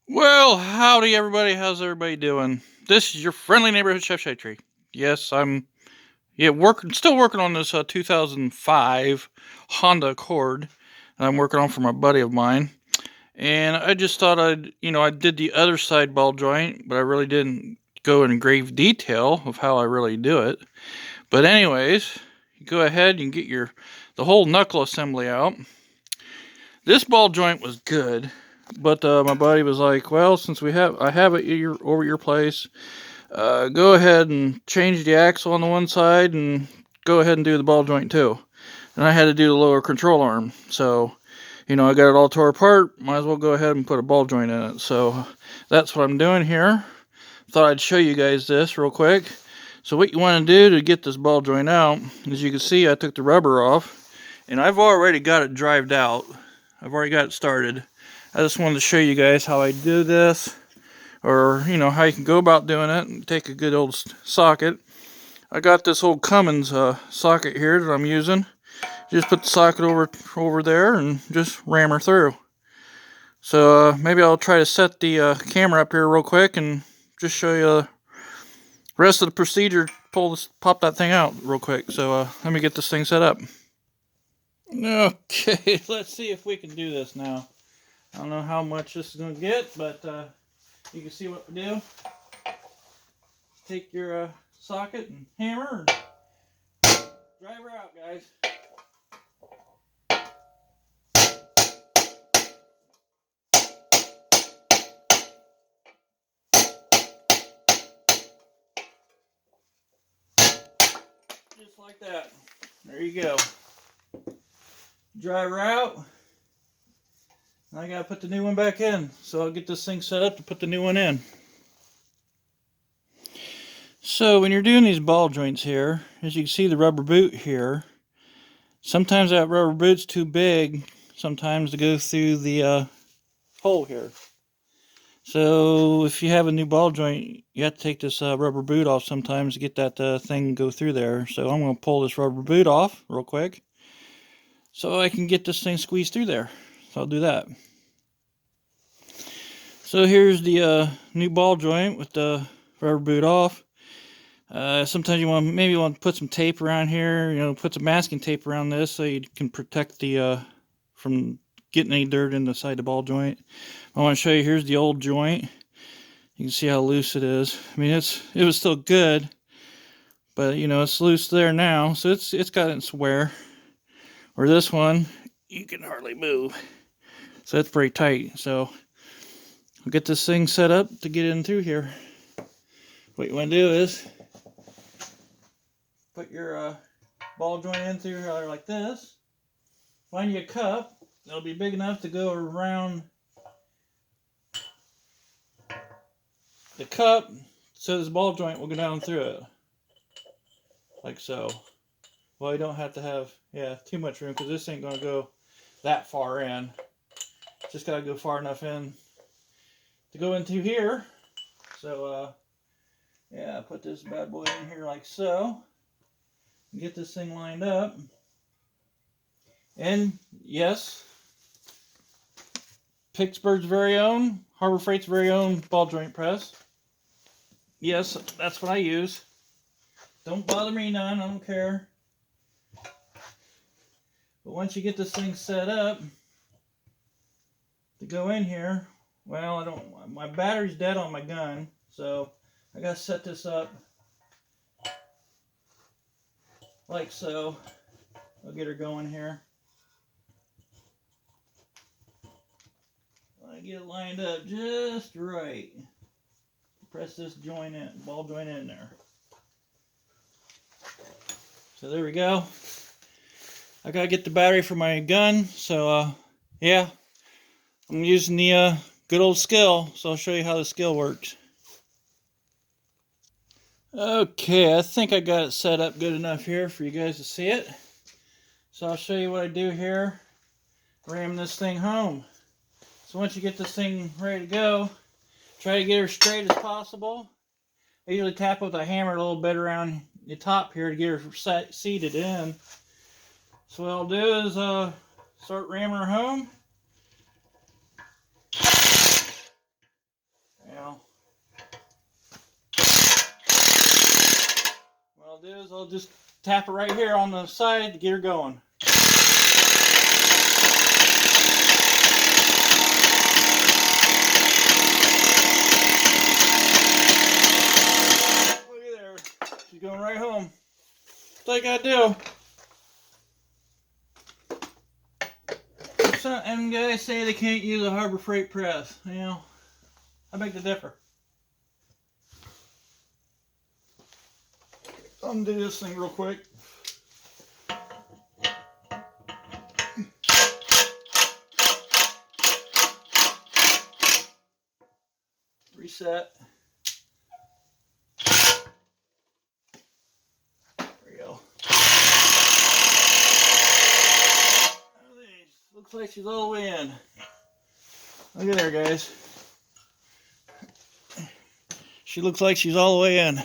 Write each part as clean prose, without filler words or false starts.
Well, howdy everybody. How's everybody doing? This is your friendly neighborhood chef Tree. Yes, I'm still working on this 2005 Honda Accord that I'm working on for my buddy of mine. And I just thought I did the other side ball joint, but I really didn't go in grave detail of how I really do it. But anyways, you go ahead and get the whole knuckle assembly out. This ball joint was good, but my buddy was like, "Well, since I have it over your place, go ahead and change the axle on the one side and go ahead and do the ball joint too." And I had to do the lower control arm, so I got it all tore apart. Might as well go ahead and put a ball joint in it. So that's what I'm doing here. Thought I'd show you guys this real quick. So what you want to do to get this ball joint out, as you can see, I took the rubber off, and I've already got it drived out. I've already got it started. I just wanted to show you guys how I do this, or how you can go about doing it. And take a good old socket. I got this old Cummins socket here that I'm using. Just put the socket over there and just ram her through. So maybe I'll try to set the camera up here real quick and just show you the rest of the procedure. Pop that thing out real quick. So let me get this thing set up. Okay, let's see if we can do this now. I don't know how much this is going to get, but you can see what we do. Take your socket and hammer and drive her out, guys. Just like that. There you go. Drive her out. And I gotta put the new one back in. So I'll get this thing set up to put the new one in. So when you're doing these ball joints here, as you can see the rubber boot here, sometimes that rubber boot's too big sometimes to go through the hole here. So if you have a new ball joint, you have to take this rubber boot off sometimes to get that thing go through there. So I'm going to pull this rubber boot off real quick so I can get this thing squeezed through there. So I'll do that. So here's the new ball joint with the rubber boot off. Sometimes you maybe want to put some tape around here, put some masking tape around this so you can protect the from getting any dirt in the side of the ball joint. I want to show you, here's the old joint. You can see how loose it is. I mean, it was still good, but it's loose there now, so it's got its wear. Or this one, you can hardly move, so it's pretty tight. So I'll get this thing set up to get in through here. What you want to do is put your ball joint in through here like this. Find you a cup that'll be big enough to go around the cup, so this ball joint will go down through it, like so. Well, you don't have to have too much room, because this ain't going to go that far in. Just got to go far enough in to go into here. So put this bad boy in here like so. Get this thing lined up. And yes, Pittsburgh's very own, Harbor Freight's very own ball joint press. Yes, that's what I use. Don't bother me none, I don't care. But once you get this thing set up to go in here, well, my battery's dead on my gun, so I gotta set this up like so. I'll get her going here. I get it lined up just right. Press this joint in, ball joint in there. So there we go. I gotta get the battery for my gun, so I'm using the good old skill, so I'll show you how the skill works. Okay, I think I got it set up good enough here for you guys to see it. So I'll show you what I do here. Ram this thing home. So once you get this thing ready to go, try to get her straight as possible. I usually tap with a hammer a little bit around the top here to get her seated in. So what I'll do is start ramming her home. I'll just tap it right here on the side to get her going. Look at there. She's going right home. That's all you gotta do. Some guys say they can't use a Harbor Freight press. You know, I beg to differ. I'm gonna do this thing real quick. Reset. There we go. Looks like she's all the way in. Look at there, guys. She looks like she's all the way in.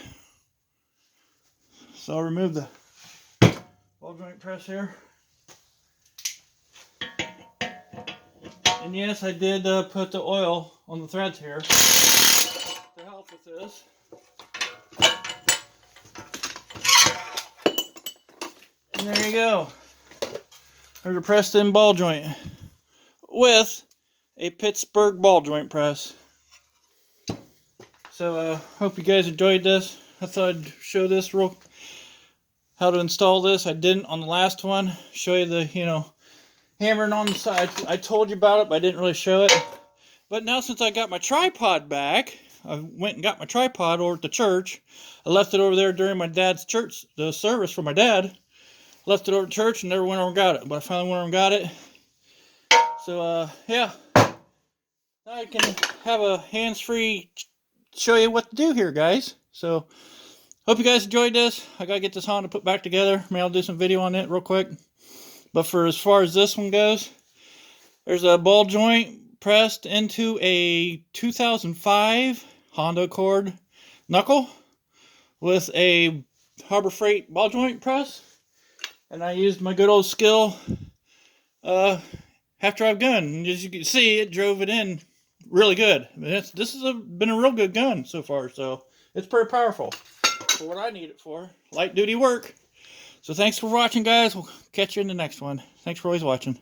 So I'll remove the ball joint press here. And yes, I did put the oil on the threads here to help with this. And there you go. There's a pressed in ball joint with a Pittsburgh ball joint press. So hope you guys enjoyed this. I thought I'd show this how to install this. I didn't on the last one. Show you the, hammering on the side. I told you about it, but I didn't really show it. But now since I got my tripod back, I went and got my tripod over at the church. I left it over there during my dad's church, the service for my dad. Left it over at church and never went over and got it. But I finally went over and got it. So, yeah. Now I can have a hands-free show you what to do here, guys. So, hope you guys enjoyed this. I gotta get this Honda put back together. Maybe I'll do some video on it real quick. But for as far as this one goes, there's a ball joint pressed into a 2005 Honda Accord knuckle with a Harbor Freight ball joint press. And I used my good old skill half drive gun. And as you can see, it drove it in really good. I mean, this has been a real good gun so far, so it's pretty powerful for what I need it for. Light duty work. So thanks for watching, guys. We'll catch you in the next one. Thanks for always watching.